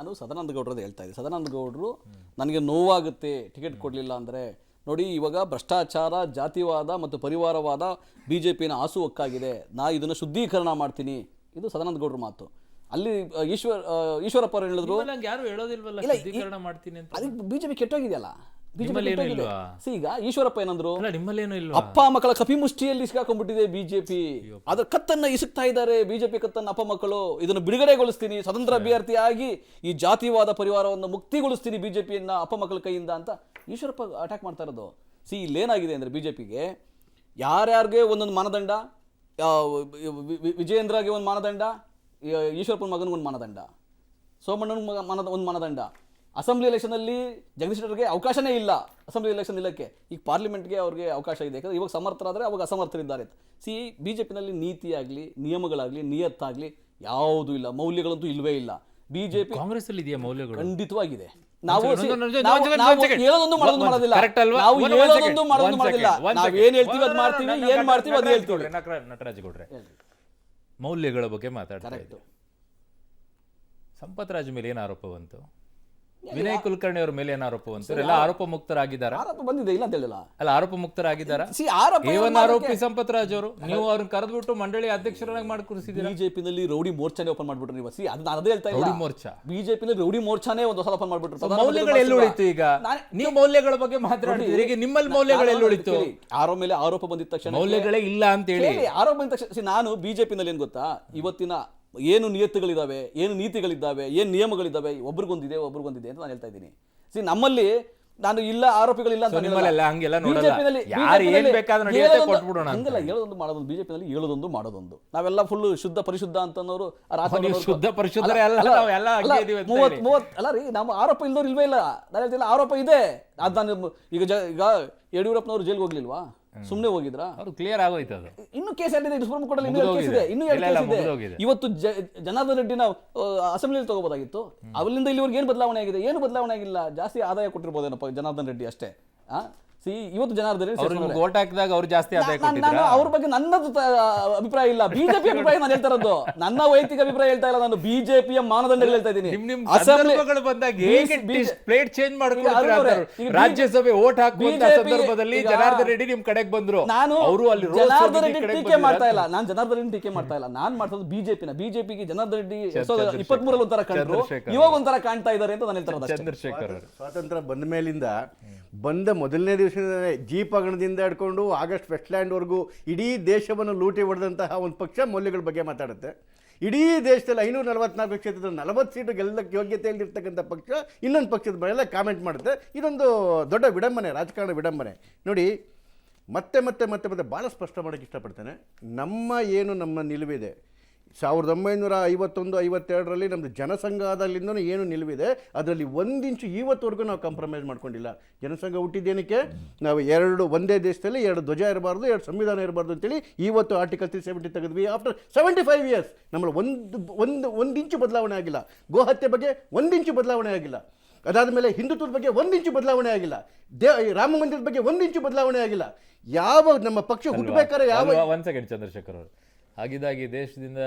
ನಾನು ಸದಾನಂದ ಗೌಡ್ರದ್ದು ಹೇಳ್ತಾ ಇದ್ದೆ. ಸದಾನಂದ ಗೌಡರು ನನಗೆ ನೋವಾಗುತ್ತೆ ಟಿಕೆಟ್ ಕೊಡಲಿಲ್ಲ ಅಂದರೆ, ನೋಡಿ ಇವಾಗ ಭ್ರಷ್ಟಾಚಾರ, ಜಾತಿವಾದ ಮತ್ತು ಪರಿವಾರವಾದ ಬಿಜೆಪಿನ ಹಾಸುಹೊಕ್ಕಾಗಿದೆ, ನಾ ಇದನ್ನು ಶುದ್ಧೀಕರಣ ಮಾಡ್ತೀನಿ, ಇದು ಸದಾನಂದ ಗೌಡ್ರ ಮಾತು. ಅಲ್ಲಿ ಈಶ್ವರಪ್ಪ ಅವರು ಹೇಳಿದ್ರು ಯಾರು ಹೇಳೋದಿಲ್ವಲ್ಲ ಶುದ್ಧೀಕರಣ ಮಾಡ್ತೀನಿ ಅಂತ. ಅದಕ್ಕೆ ಬಿಜೆಪಿ ಕೆಟ್ಟೋಗಿದೆಯಲ್ಲ. ಈಗ ಈಶ್ವರಪ್ಪ ಏನಂದ್ರು, ನಿಮ್ಮಲ್ಲೇನು ಇಲ್ಲ, ಅಪ್ಪ ಮಕ್ಕಳ ಕಪಿಮುಷ್ಟಿಯಲ್ಲಿ ಸಿಕ್ಕಾಕೊಂಡ್ಬಿಟ್ಟಿದೆ ಬಿಜೆಪಿ, ಅದ್ರ ಕತ್ತನ್ನ ಇಸುಕ್ತಾ ಇದ್ದಾರೆ ಬಿಜೆಪಿ ಕತ್ತನ್ನ ಅಪ್ಪ ಮಕ್ಕಳು, ಇದನ್ನು ಬಿಡುಗಡೆಗೊಳಿಸ್ತೀನಿ, ಸ್ವತಂತ್ರ ಅಭ್ಯರ್ಥಿಯಾಗಿ ಈ ಜಾತಿವಾದ ಪರಿವಾರವನ್ನು ಮುಕ್ತಿಗೊಳಿಸ್ತೀನಿ ಬಿಜೆಪಿಯನ್ನ ಅಪ್ಪ ಮಕ್ಕಳ ಕೈಯಿಂದ ಅಂತ ಈಶ್ವರಪ್ಪ ಅಟ್ಯಾಕ್ ಮಾಡ್ತಾ ಇರೋದು. ಇಲ್ಲೇನಾಗಿದೆ ಅಂದ್ರೆ ಬಿಜೆಪಿಗೆ ಯಾರ್ಯಾರಿಗೆ ಒಂದೊಂದು ಮಾನದಂಡ, ವಿಜಯೇಂದ್ರಗೆ ಒಂದು ಮಾನದಂಡ, ಈಶ್ವರಪ್ಪನ ಮಗನಿಗೆ ಒಂದು ಮಾನದಂಡ, ಸೋಮಣ್ಣನ ಒಂದು ಮಾನದಂಡ. ಅಸೆಂಬ್ಲಿ ಎಲೆಕ್ಷನಲ್ಲಿ ಜಗದೀಶ್ ಶೆಟ್ಟರ್ಗೆ ಅವಕಾಶನೇ ಇಲ್ಲ ಅಸೆಂಬ್ಲಿ ಎಲೆಕ್ಷನ್ ನಿಲ್ಲಕ್ಕೆ. ಈಗ ಪಾರ್ಲಿಮೆಂಟ್ಗೆ ಅವ್ರಿಗೆ ಅವಕಾಶ ಇದೆ, ಯಾಕಂದ್ರೆ ಇವಾಗ ಸಮರ್ಥರಾದರೆ ಅವಾಗ ಅಸಮರ್ಥರಿದ್ದಾರೆ. ಬಿಜೆಪಿನಲ್ಲಿ ನೀತಿ ಆಗಲಿ, ನಿಯಮಗಳಾಗಲಿ, ನಿಯತ್ತಾಗಲಿ ಯಾವುದೂ ಇಲ್ಲ, ಮೌಲ್ಯಗಳಂತೂ ಇಲ್ವೇ ಇಲ್ಲ. ಬಿಜೆಪಿ ಕಾಂಗ್ರೆಸ್ ಅಲ್ಲಿ ಇದೆಯಾ ಮೌಲ್ಯಗಳು? ಖಂಡಿತವಾಗಿ ಇದೆ. ನಾವು ಹೇಳೋದೊಂದು ಮಾಡೋದು ಮಾಡೋದಿಲ್ಲ, ನಾವು ಹೇಳೋದೊಂದು ಮಾಡೋದು ಮಾಡೋದಿಲ್ಲ, ನಾವು ಏನ್ ಹೇಳ್ತೀವಿ ಅದು ಮಾಡ್ತೀವಿ, ಏನ್ ಮಾಡ್ತೀವಿ ಅದು ಹೇಳ್ತೀವಿ. ನಟರಾಜ್ ಗೌಡ್ರೆ, ಮೌಲ್ಯಗಳ ಬಗ್ಗೆ ಮಾತಾಡ್ತಾ ಇದ್ದು ಸಂಪತ್ ರಾಜ್ ಮೇಲೆ ಏನು ಆರೋಪ ಬಂತು? ವಿನಯ್ ಕುಲಕರ್ಣಿ ಅವ್ರ ಮೇಲೆ ಏನು ಆರೋಪ ಬಂತು? ಎಲ್ಲ ಆರೋಪ ಮುಕ್ತರಾಗಿದ್ದಾರಾ? ಆರೋಪ ಬಂದಿದೆ, ಇಲ್ಲ ಅಂತ ಹೇಳಿಲ್ಲ. ಅಲ್ಲ, ಆರೋಪ ಮುಕ್ತರಾಗಿದ್ದಾರಾ? ಆರೋಪಿ ಸಂಪತ್ ರಾಜ್ ಅವರು, ನೀವು ಅವ್ರನ್ನ ಕರೆದ್ಬಿಟ್ಟು ಮಂಡಳಿ ಅಧ್ಯಕ್ಷರಾಗಿ ಮಾಡಿ ಕೂರಿಸಿದ್ದೀರಾ. ಬಿಜೆಪಿನಲ್ಲಿ ರೌಡಿ ಮೋರ್ಚಾನೇ ಓಪನ್ ಮಾಡ್ಬಿಟ್ರು ನೀವು. ಅದು ನಾನು ಅದೇ ಹೇಳ್ತಾ ಇಲ್ಲ, ರೌಡಿ ಮೋರ್ಚಾ, ಬಿಜೆಪಿನಲ್ಲಿ ರೌಡಿ ಮೋರ್ಚಾನೇ ಒಂದು ಹೊಸ ಓಪನ್ ಮಾಡ್ಬಿಟ್ರು. ಮೌಲ್ಯಗಳು ಎಲ್ಲಿ ಉಳಿತು? ಈಗ ನೀವು ಮೌಲ್ಯಗಳ ಬಗ್ಗೆ ಮಾತಾಡ್ತೀರಿ, ಈಗ ನಿಮ್ಮಲ್ಲಿ ಮೌಲ್ಯಗಳು ಎಲ್ಲಿ ಉಳಿತು? ಯಾರೋ ಮೇಲೆ ಆರೋಪ ಬಂದಿದ ತಕ್ಷಣ ಮೌಲ್ಯಗಳೇ ಇಲ್ಲ ಅಂತ ಹೇಳಿ ಆರೋಪ ಬಂದ ತಕ್ಷಣ ನಾನು ಬಿಜೆಪಿನಲ್ಲಿ ಏನ್ ಗೊತ್ತಾ, ಇವತ್ತಿನ ಏನು ನಿಯತ್ತುಗಳಿದ್ದಾವೆ, ಏನು ನೀತಿಗಳಿದ್ದಾವೆ, ಏನು ನಿಯಮಗಳಿದ್ದಾವೆ, ಒಬ್ರಿಗೊಂದಿದೆ ಒಬ್ರಿಗೊಂದಿದೆ ಅಂತ ನಾನು ಹೇಳ್ತಾ ಇದ್ದೀನಿ. ನಮ್ಮಲ್ಲಿ ನಾನು ಇಲ್ಲ ಆರೋಪಿಗಳಿಲ್ಲ ಅಂತ ಹೇಳೋದೊಂದು ಮಾಡೋದೊಂದು, ಬಿಜೆಪಿನಲ್ಲಿ ಹೇಳೋದೊಂದು ಮಾಡೋದೊಂದು. ನಾವೆಲ್ಲ ಫುಲ್ ಶುದ್ಧ ಪರಿಶುದ್ಧ ಅಂತನವರು ಶುದ್ಧ ಪರಿಶುದ್ಧ ಅಲ್ಲ ರೀ, ನಮ್ಮ ಆರೋಪ ಇಲ್ದವ್ರು ಇಲ್ವೇ ಇಲ್ಲ. ನಾನು ಹೇಳ್ತಿಲ್ಲ, ಆರೋಪ ಇದೆ. ಅದು ನಾನು ಈಗ ಯಡಿಯೂರಪ್ಪನವರು ಜೈಲ್ಗೆ ಹೋಗ್ಲಿಲ್ವಾ, ಸುಮ್ಮನೆ ಹೋಗಿದ್ರ? ಅವ್ರು ಕ್ಲಿಯರ್ ಆಗೋಯ್ತು. ಅದು ಇನ್ನು ಕೇಸ್ ಆಗಿದೆ, ಸುಪ್ರೀಂ ಕೋರ್ಟ್ ಅಲ್ಲಿ ಇನ್ನೂ 2 ಕೇಸ್ ಇದೆ, ಇನ್ನೂ 2 ಕೇಸ್ ಇದೆ. ಇವತ್ತು ಜನಾರ್ದನ್ ರೆಡ್ಡಿನ ಅಸೆಂಬ್ಲಿಯಲ್ಲಿ ತಗೋಬೋದಾಗಿತ್ತು. ಅಲ್ಲಿಂದ ಇಲ್ಲಿವರೆಗೆ ಏನು ಬದಲಾವಣೆ ಆಗಿದೆ? ಏನು ಬದಲಾವಣೆ ಆಗಿಲ್ಲ. ಜಾಸ್ತಿ ಆದಾಯ ಕೊಟ್ಟಿರ್ಬೋದೇನಪ್ಪ ಜನಾರ್ದನ್ ರೆಡ್ಡಿ ಅಷ್ಟೇ. ಇವತ್ತು ಜನಾರ್ದನ್ ರೆಡ್ಡಿ ವೋಟ್ ಹಾಕಿದಾಗ ಅವ್ರು ಜಾಸ್ತಿ ಆದಾಯ ನಾನು ಅವ್ರ ಬಗ್ಗೆ ನನ್ನದು ಅಭಿಪ್ರಾಯ ಇಲ್ಲ, ಬಿಜೆಪಿ ಅಭಿಪ್ರಾಯ ನಾನು ಹೇಳ್ತಾ ಇರೋದು. ನನ್ನ ವೈಯಕ್ತಿಕ ಅಭಿಪ್ರಾಯ ಹೇಳ್ತಾ ಇಲ್ಲ, ನಾನು ಬಿಜೆಪಿಯ ಮಾನದಂಡಗಳು ಹೇಳ್ತಾ ಇದ್ದೀನಿ. ಪ್ಲೇಟ್ ಚೇಂಜ್ ಮಾಡ್ಕೊಂಡು ರಾಜ್ಯಸಭೆ ವೋಟ್ ಹಾಕುವಂತ ಸಂದರ್ಭದಲ್ಲಿ ಜನಾರ್ದನ್ ರೆಡ್ಡಿ ನಿಮ್ ಕಡೆಗೆ ಬಂದ್ರು. ನಾನು ಜನಾರ್ದನ್ ರೆಡ್ಡಿ ಟೀಕೆ ಮಾಡ್ತಾ ಇಲ್ಲ, ನಾನು ಜನಾರ್ದನ್ ರೆಡ್ಡಿ ಟೀಕೆ ಮಾಡ್ತಾ ಇಲ್ಲ. ನಾನ್ ಮಾಡ್ತದ್ದು ಬಿಜೆಪಿಗೆ ಜನಾರ್ದನ್ ರೆಡ್ಡಿ 2023 ಒಂಥರ ಕಂಡ್ರು, ಇವಾಗ ಒಂಥರ ಕಾಣ್ತಾ ಇದ್ದಾರೆ ಅಂತ ನಾನು ಹೇಳ್ತಾ ಇರೋದು. ಚಂದ್ರಶೇಖರ್ ಸ್ವಾತಂತ್ರ್ಯ ಬಂದ ಮೇಲಿಂದ ಬಂದ ಮೊದಲನೇ ದಿವಸದಿಂದ ಜೀಪ್ ಹಗರಣದಿಂದ ಹಿಡ್ಕೊಂಡು ಆಗಸ್ಟ್ ವೆಸ್ಟ್ಲ್ಯಾಂಡ್ವರೆಗೂ ಇಡೀ ದೇಶವನ್ನು ಲೂಟಿ ಹೊಡೆದಂತಹ ಒಂದು ಪಕ್ಷ ಮೌಲ್ಯಗಳ ಬಗ್ಗೆ ಮಾತಾಡುತ್ತೆ. ಇಡೀ ದೇಶದಲ್ಲಿ 544 ಕ್ಷೇತ್ರದ 40 ಸೀಟು ಗೆಲ್ಲಕ್ಕೆ ಯೋಗ್ಯತೆಯಲ್ಲಿರ್ತಕ್ಕಂಥ ಪಕ್ಷ ಇನ್ನೊಂದು ಪಕ್ಷದ ಮೇಲೆ ಕಾಮೆಂಟ್ ಮಾಡುತ್ತೆ. ಇದೊಂದು ದೊಡ್ಡ ವಿಡಂಬನೆ, ರಾಜಕಾರಣ ವಿಡಂಬನೆ. ನೋಡಿ, ಮತ್ತೆ ಭಾಳ ಸ್ಪಷ್ಟ ಮಾಡೋಕ್ಕೆ ಇಷ್ಟಪಡ್ತೇನೆ. ನಮ್ಮ ನಿಲುವಿದೆ 1951-52ರಲ್ಲಿ ನಮ್ಮದು ಜನಸಂಘದಲ್ಲಿಂದನೂ ಏನು ನಿಲುವಿದೆ, ಅದರಲ್ಲಿ 1 ಇಂಚು ಇವತ್ತುವರೆಗೂ ನಾವು ಕಾಂಪ್ರಮೈಸ್ ಮಾಡ್ಕೊಂಡಿಲ್ಲ. ಜನಸಂಘ ಹುಟ್ಟಿದ್ದೇನಕ್ಕೆ? ನಾವು ಒಂದೇ ದೇಶದಲ್ಲಿ 2 ಧ್ವಜ ಇರಬಾರ್ದು, 2 ಸಂವಿಧಾನ ಇರಬಾರ್ದು ಅಂತೇಳಿ ಇವತ್ತು ಆರ್ಟಿಕಲ್ 370 ತೆಗೆದ್ವಿ. ಆಫ್ಟರ್ 75 ಇಯರ್ಸ್ ನಮ್ಮಲ್ಲಿ ಒಂದು ಇಂಚು ಬದಲಾವಣೆ ಆಗಿಲ್ಲ. ಗೋಹತ್ಯೆ ಬಗ್ಗೆ 1 ಇಂಚು ಬದಲಾವಣೆ ಆಗಿಲ್ಲ. ಅದಾದಮೇಲೆ ಹಿಂದುತ್ವದ ಬಗ್ಗೆ 1 ಇಂಚು ಬದಲಾವಣೆ ಆಗಿಲ್ಲ. ರಾಮ ಮಂದಿರದ ಬಗ್ಗೆ 1 ಇಂಚು ಬದಲಾವಣೆ ಆಗಿಲ್ಲ. ಯಾವ ನಮ್ಮ ಪಕ್ಷ ಹುಟ್ಟಬೇಕಾದ್ರೆ ಒಂದ್ ಸೆಕೆಂಡ್ ಚಂದ್ರಶೇಖರ್ ಅವರು, ಹಾಗಿದ್ದಾಗಿ ದೇಶದಿಂದ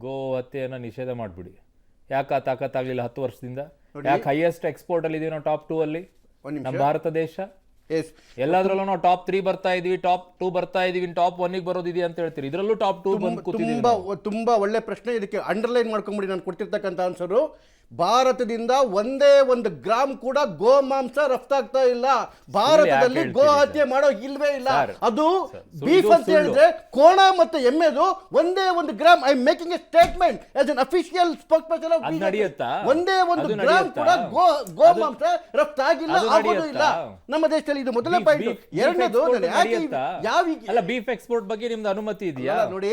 ಗೋ ಹತ್ಯೆಯನ್ನ ನಿಷೇಧ ಮಾಡ್ಬಿಡಿ. ಯಾಕೆ ತಾಕತ್ತಾಗ್ಲಿಲ್ಲ 10 ವರ್ಷದಿಂದ? ಯಾಕೆ ಹೈಯೆಸ್ಟ್ ಎಕ್ಸ್ಪೋರ್ಟ್ ಅಲ್ಲಿ ಇದೀವಿ ನಾವು, ಟಾಪ್ 2 ಅಲ್ಲಿ ನಮ್ಮ ಭಾರತ ದೇಶ? ಎಲ್ಲಾದ್ರಲ್ಲೂ ನಾವು ಟಾಪ್ 3 ಬರ್ತಾ ಇದೀವಿ, ಟಾಪ್ 2 ಬರ್ತಾ ಇದೀವಿ, ಟಾಪ್ 1 ಬರೋದಿದೆ ಅಂತ ಹೇಳ್ತೀರಿ. ಇದರಲ್ಲೂ ಟಾಪ್ 2 ತುಂಬಾ ಒಳ್ಳೆ ಪ್ರಶ್ನೆ. ಇದಕ್ಕೆ ಅಂಡರ್ಲೈನ್ ಮಾಡ್ಕೊಂಬಿಡಿ ನಾನು ಕೊಡ್ತಿರ್ತಕ್ಕಂಥ ಆನ್ಸರು. ಭಾರತದಿಂದ ಒಂದೇ 1 ಗ್ರಾಮ್ ಕೂಡ ಗೋಮಾಂಸ ರಫ್ತಾಗ್ತಾ ಇಲ್ಲ. ಭಾರತದಲ್ಲಿ ಗೋ ಹತ್ಯೆ ಮಾಡೋ ಇಲ್ವೇ ಇಲ್ಲ. ಅದು ಬೀಫ್ ಅಂತ ಹೇಳಿದ್ರೆ ಕೋಣ ಮತ್ತು ಎಮ್ಮೆದು ಒಂದೇ 1 gram. I making a statement as an official spokesperson of BJP. ಒಂದೇ 1 ಗ್ರಾಮ್ ಕೂಡ ಗೋಮಾಂಸ ರಫ್ತಾಗಿಲ್ಲ, ಆಗೋದು ಇಲ್ಲ ನಮ್ಮ ದೇಶದಲ್ಲಿ. ಇದು ಮೊದಲ ಪಾಯಿಂಟ್. ಎರಡನೇದು, ಅಲ್ಲ, ಬೀಫ್ ಎಕ್ಸ್ಪೋರ್ಟ್ ಬಗ್ಗೆ ನಿಮ್ದು ಅನುಮತಿ ಇದೆಯಾ? ನೋಡಿ,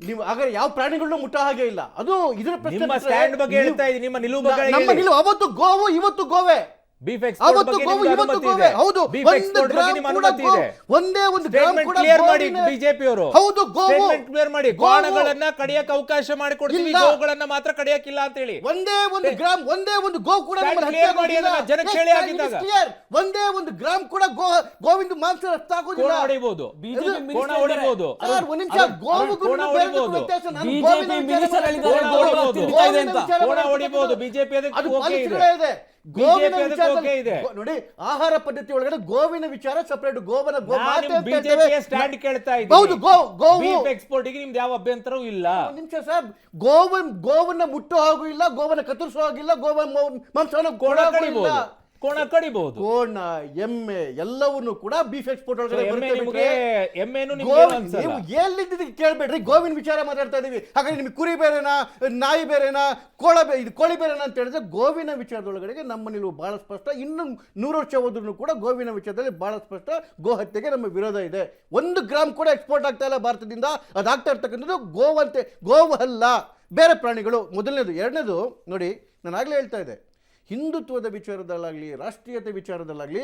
ನೀವು ಹಾಗಾದ್ರೆ ಯಾವ ಪ್ರಾಣಿಗಳನ್ನೂ ಮುಟ್ಟೋ ಹಾಗೆ ಇಲ್ಲ. ಅದು ಇದರ ಪ್ರಶ್ನೆ. ನಿಮ್ಮ ಸ್ಟ್ಯಾಂಡ್ ಬಗ್ಗೆ ಹೇಳ್ತಾ ಇದ್ದೀನಿ, ನಿಮ್ಮ ನಿಲುವು ಬಗ್ಗೆ. ನಮ್ಮ ನಿಲುವು ಅವತ್ತು ಗೋವು, ಇವತ್ತು ಗೋವೆ. ಬೀಫ್ ಎಕ್ಸ್ಪೋರ್ಟ್ ಅವತ್ತು ಬಗ್ಗೆ ಗೋವು ನಿಮ್ಗೆ ಇವತ್ತು ಅನುಮತಿ ಗೋವೆ ಇದೆ. ಹೌದು ಬೀಫ್ ಒಂದು ಎಕ್ಸ್ಪೋರ್ಟ್ ಬಗ್ಗೆ ಗ್ರಾಮ್ ನಿಮ್ಮ ಕೂಡ ಅನುಮತಿ ಇದೆ. ಒಂದೇ ಒಂದು ಗ್ರಾಮ್ ಸ್ಟೇಟ್ಮೆಂಟ್ ಕೂಡ ಕ್ಲಿಯರ್ ಮಾಡಿ ಗೋವಿನ- ಬಿಜೆಪಿ ಅವರು. ಹೌದು ಗೋವು ಸ್ಟೇಟ್ಮೆಂಟ್ ಕ್ಲಿಯರ್ ಮಾಡಿ. ಗೋವು- ಗೋಣಗಳನ್ನ ಕಡಿಯಕ್ಕೆ ಅವಕಾಶ ಮಾಡಿಕೊಡ್ತೀವಿ, ಇಲ್ಲ. ಗೋವುಗಳನ್ನ ಮಾತ್ರ ಕಡಿಯಕ್ಕಿಲ್ಲ ಅಂತ ಹೇಳಿ. ಒಂದೇ ಒಂದು ಗ್ರಾಮ್ ಒಂದೇ ಒಂದು ಗೋ ಕೂಡ Stand ನಮ್ಮಲ್ಲಿ clear ಹತ್ಯೆ ಮಾಡಿ ಆಗೋದಿಲ್ಲ. ಅದನ್ನ ಜನಕ್ಕೆ Yes, ಹೇಳಿ it is ಆಗಿದ್ದಾಗ. clear. ಒಂದೇ ಒಂದು ಗ್ರಾಮ್ ಕೂಡ ಗೋವಿಂದ ಮಾಂಸ ರಫ್ತಾಗೋದಿಲ್ಲ. ಕೋಣ ಹೊಡಿಬಹುದು, ಬಿಜೆಪಿ ಕೋಣ ಹೊಡಿಬಹುದು. ಸರ್, ಒಂದ್ ನಿಮಿಷ, ಗೋವಿಗೂ ಕೋಣ ಬೇರೆದಕ್ಕೂ ಹೊಡಿಬಹುದು. ವ್ಯತ್ಯಾಸ. ನಾನು ಬಿಜೆಪಿ ಗೋವಿನ ವಿಚಾರ ಮಿನಿಸ್ಟರ್ ಮಾಡ್ತೀನಿ. ಹೇಳಿದ್ದಾರೆ, ಕೋಣ ಹೊಡಿಬಹುದು. ತಿರುಗ್ತಾ ಇದೆ ಅಂತ. ವಿಚಾರ ಕೋಣ ಮಾಡ್ತೀನಿ. ಹೊಡಿಬಹುದು. ಬಿಜೆಪಿ ಅದು ಅದಕ್ಕೆ ಓಕೆ ಇದೆ. ಪಾಲಿಸಿಗಳೇ ಇದೆ. ಗೋವಿನ ಬಿಜೆಪಿ ಅದಕ್ಕೆ ವಿಚಾರದಲ್ಲಿ- ಓಕೆ ಇದೆ. ನೋಡಿ, ಆಹಾರ ಪದ್ಧತಿ ಒಳಗಡೆ ಗೋವಿನ ವಿಚಾರ ಸಪರೇಟ್. ಗೋವನ ಬಿಜೆಪಿ ಸ್ಟ್ಯಾಂಡ್ ಕೇಳ್ತಾ ಹೌದು, ಗೋವು ಬೀಫ್ ಎಕ್ಸ್ಪೋರ್ಟ್ ಗೆ ನಿಮ್ದು ಯಾವ ಅಭ್ಯಂತರವೂ ಇಲ್ಲ. ಒಂದ್ ನಿಮಿಷ ಸರ್, ಗೋವನ್ನ ಮುಟ್ಟೋ ಹಾಗೂ ಇಲ್ಲ, ಗೋವನ್ನ ಕತ್ತರಿಸೋ ಹಾಗಿಲ್ಲ, ಗೋವನ್ನ ಮಾಂಸವನ್ನು ಕೋಣ ಕೊಡೋ ಹಾಗೂ ಇಲ್ಲ. ಕಡಿಬಹುದು, ಕೋಣ ಕಡಿಬಹುದು. ಕೋಣ, ಎಮ್ಮೆ ಎಲ್ಲವನ್ನೂ ಕೂಡ ಬೀಫ್ ಎಕ್ಸ್ಪೋರ್ಟ್ ಒಳಗಡೆ ಎಮ್ಮೆ ಬರುತ್ತೆ ನಿಮಗೆ ಬಿಟ್ರೆ ಎಮ್ಮೆನು ನಿಮ್ಗೆ ಗೋವಿನ- ಅನ್ಸಲ್ಲ. ನೀವು ಎಲ್ಲಿದ್ದಕ್ಕೆ ಕೇಳ್ಬೇಡ್ರಿ, ಗೋವಿನ ವಿಚಾರ ಮಾತಾಡ್ತಾ ಇದೀವಿ. ಹಾಗಾಗಿ ನಿಮ್ಗೆ ಕುರಿ ಬೇರೆನಾ, ನಾಯಿ ಬೇರೆನಾ, ಇದು ಕೋಳಿ ಬೇರೆನಾ ಅಂತ ಹೇಳಿದ್ರೆ ಗೋವಿನ ವಿಚಾರದೊಳಗಡೆ ನಮ್ಮ ನಿಲುವು ಬಹಳ ಸ್ಪಷ್ಟ. ಇನ್ನು 100 ವರ್ಷ ಹೋದ್ರೂ ಕೂಡ ಗೋವಿನ ವಿಚಾರದಲ್ಲಿ ಬಹಳ ಸ್ಪಷ್ಟ. ಗೋ ಹತ್ಯೆಗೆ ನಮ್ಮ ವಿರೋಧ ಇದೆ. 1 ಗ್ರಾಮ್ ಕೂಡ ಎಕ್ಸ್ಪೋರ್ಟ್ ಆಗ್ತಾ ಇಲ್ಲ ಭಾರತದಿಂದ. ಅದಾಗ್ತಾ ಇರ್ತಕ್ಕಂಥದ್ದು ಗೋವಂತೆ, ಗೋವು ಅಲ್ಲ, ಬೇರೆ ಪ್ರಾಣಿಗಳು. ಮೊದಲನೇದು. ಎರಡನೇದು ನೋಡಿ, ನಾನು ಆಗ್ಲೇ ಹೇಳ್ತಾ ಇದ್ದೆ, ಹಿಂದುತ್ವದ ವಿಚಾರದಲ್ಲಾಗಲಿ ರಾಷ್ಟ್ರೀಯತೆ ವಿಚಾರದಲ್ಲಾಗಲಿ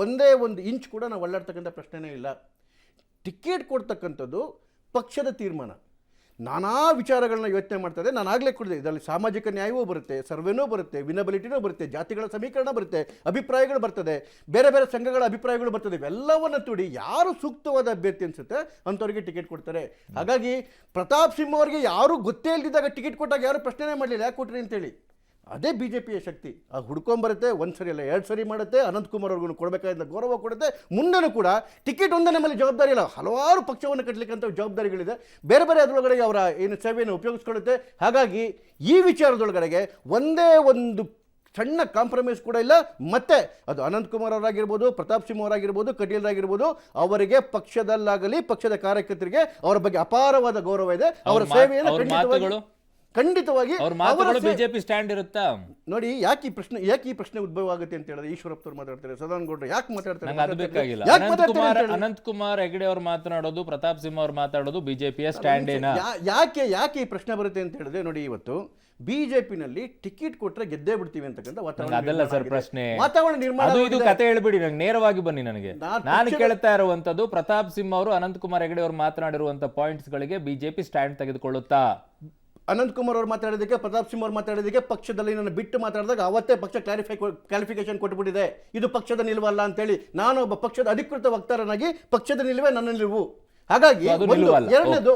ಒಂದೇ ಒಂದು ಇಂಚ್ ಕೂಡ ನಾವು ಒಳ್ಳಾಡ್ತಕ್ಕಂಥ ಪ್ರಶ್ನೆನೇ ಇಲ್ಲ. ಟಿಕೆಟ್ ಕೊಡ್ತಕ್ಕಂಥದ್ದು ಪಕ್ಷದ ತೀರ್ಮಾನ. ನಾನಾ ವಿಚಾರಗಳನ್ನ ಯೋಚನೆ ಮಾಡ್ತದೆ. ನಾನು ಆಗಲೇ ಕೊಡಿದೆ, ಇದರಲ್ಲಿ ಸಾಮಾಜಿಕ ನ್ಯಾಯವೂ ಬರುತ್ತೆ, ಸರ್ವೆನೂ ಬರುತ್ತೆ, ವಿನಬಿಲಿಟಿನೂ ಬರುತ್ತೆ, ಜಾತಿಗಳ ಸಮೀಕರಣ ಬರುತ್ತೆ, ಅಭಿಪ್ರಾಯಗಳು ಬರ್ತದೆ, ಬೇರೆ ಬೇರೆ ಸಂಘಗಳ ಅಭಿಪ್ರಾಯಗಳು ಬರ್ತದೆ. ಇವೆಲ್ಲವನ್ನು ತುಡಿ ಯಾರು ಸೂಕ್ತವಾದ ಅಭ್ಯರ್ಥಿ ಅನ್ಸುತ್ತೆ ಅಂಥವ್ರಿಗೆ ಟಿಕೆಟ್ ಕೊಡ್ತಾರೆ. ಹಾಗಾಗಿ ಪ್ರತಾಪ್ ಸಿಂಹ ಅವರಿಗೆ ಯಾರು ಗೊತ್ತೇ ಇಲ್ದಿದ್ದಾಗ ಟಿಕೆಟ್ ಕೊಟ್ಟಾಗ ಯಾರು ಪ್ರಶ್ನೆ ಮಾಡಲಿಲ್ಲ, ಯಾಕೆ ಕೊಟ್ರಿ ಅಂತೇಳಿ. ಅದೇ ಬಿ ಜೆ ಪಿಯ ಶಕ್ತಿ. ಹುಡ್ಕೊಂಬರುತ್ತೆ, ಒಂದು ಸರಿ ಅಲ್ಲ 2 ಸರಿ ಮಾಡುತ್ತೆ. ಅನಂತಕುಮಾರ್ ಅವ್ರಿಗೂ ಕೊಡಬೇಕಾದ ಗೌರವ ಕೊಡುತ್ತೆ. ಮುಂದೆನೂ ಕೂಡ ಟಿಕೆಟ್ ಒಂದೇ ನಮ್ಮಲ್ಲಿ ಜವಾಬ್ದಾರಿ ಇಲ್ಲ, ಹಲವಾರು ಪಕ್ಷವನ್ನು ಕಟ್ಟಲಿಕ್ಕಂಥ ಜವಾಬ್ದಾರಿಗಳಿದೆ. ಬೇರೆ ಬೇರೆ ಅದರೊಳಗಡೆ ಅವರ ಏನು ಸೇವೆಯನ್ನು ಉಪಯೋಗಿಸ್ಕೊಳ್ಳುತ್ತೆ. ಹಾಗಾಗಿ ಈ ವಿಚಾರದೊಳಗಡೆಗೆ ಒಂದೇ ಒಂದು ಸಣ್ಣ ಕಾಂಪ್ರಮೈಸ್ ಕೂಡ ಇಲ್ಲ. ಮತ್ತೆ ಅದು ಅನಂತಕುಮಾರ್ ಅವರಾಗಿರ್ಬೋದು, ಪ್ರತಾಪ್ ಸಿಂಹ ಅವರಾಗಿರ್ಬೋದು, ಕಟೀಲ್ ಆಗಿರ್ಬೋದು, ಅವರಿಗೆ ಪಕ್ಷದಲ್ಲಾಗಲಿ ಪಕ್ಷದ ಕಾರ್ಯಕರ್ತರಿಗೆ ಅವರ ಬಗ್ಗೆ ಅಪಾರವಾದ ಗೌರವ ಇದೆ. ಅವರ ಸೇವೆಯನ್ನು ಖಂಡಿತವಾಗಿ ಅವ್ರ ಮಾತುಗಳು ಬಿಜೆಪಿ ಸ್ಟ್ಯಾಂಡ್ ಇರುತ್ತಾ ನೋಡಿ. ಯಾಕೆ ಈ ಪ್ರಶ್ನೆ ಉದ್ಭವ ಆಗುತ್ತೆ ಅಂತ ಹೇಳಿದ್ರೆ, ಈಶ್ವರಪ್ಪ ಅವರು ಮಾತಾಡ್ತಾರೆ, ಸದಾನಂದ ಗೌಡ್ರು ಯಾಕೆ ಮಾತಾಡ್ತಾರೆ, ನಂಗೆ ಅದು ಬೇಕಾಗಿಲ್ಲ. ಅನಂತಕುಮಾರ್ ಹೆಗಡೆ ಅವ್ರು ಮಾತನಾಡೋದು, ಪ್ರತಾಪ್ ಸಿಂಹ ಅವ್ರು ಮಾತಾಡೋದು ಬಿಜೆಪಿಯ ಸ್ಟ್ಯಾಂಡ್ ಏನಾ? ಯಾಕೆ ಈ ಪ್ರಶ್ನೆ ಬರುತ್ತೆ ಅಂತ ಹೇಳಿದ್ರೆ, ನೋಡಿ, ಇವತ್ತು ಬಿಜೆಪಿನಲ್ಲಿ ಟಿಕೆಟ್ ಕೊಟ್ರೆ ಗೆದ್ದೇ ಬಿಡ್ತೀವಿ ಅಂತಕ್ಕಂಥ ಅದಲ್ಲ ಸರ್ ಪ್ರಶ್ನೆ. ವಾತಾವರಣ ನಿರ್ಮಾಣ. ಇದು ಕತೆ ಹೇಳ್ಬಿಡಿ, ನಂಗೆ ನೇರವಾಗಿ ಬನ್ನಿ. ನನಗೆ ನಾನು ಕೇಳ್ತಾ ಇರುವಂತದ್ದು, ಪ್ರತಾಪ್ ಸಿಂಹ ಅವರು ಅನಂತಕುಮಾರ್ ಹೆಗಡೆ ಅವರು ಮಾತನಾಡಿರುವಂತ ಪಾಯಿಂಟ್ಸ್ ಗಳಿಗೆ ಬಿಜೆಪಿ ಸ್ಟ್ಯಾಂಡ್ ತೆಗೆದುಕೊಳ್ಳುತ್ತಾ? ಅನಂತಕುಮಾರ್ ಅವರು ಮಾತಾಡೋದಕ್ಕೆ, ಪ್ರತಾಪ್ ಸಿಂಹ ಅವರು ಮಾತಾಡೋದಕ್ಕೆ, ಪಕ್ಷದಲ್ಲಿ ನನ್ನ ಬಿಟ್ಟು ಮಾತಾಡಿದಾಗ ಅವತ್ತೇ ಪಕ್ಷ ಕ್ಲಾರಿಫಿಕೇಶನ್ ಕೊಟ್ಟುಬಿಟ್ಟಿದೆ, ಇದು ಪಕ್ಷದ ನಿಲುವಲ್ಲ ಅಂತೇಳಿ. ನಾನು ಒಬ್ಬ ಪಕ್ಷದ ಅಧಿಕೃತ ವಕ್ತಾರನಾಗಿ ಪಕ್ಷದ ನಿಲುವೇ ನನ್ನ ನಿಲುವು. ಹಾಗಾಗಿ ಎರಡನೇದು,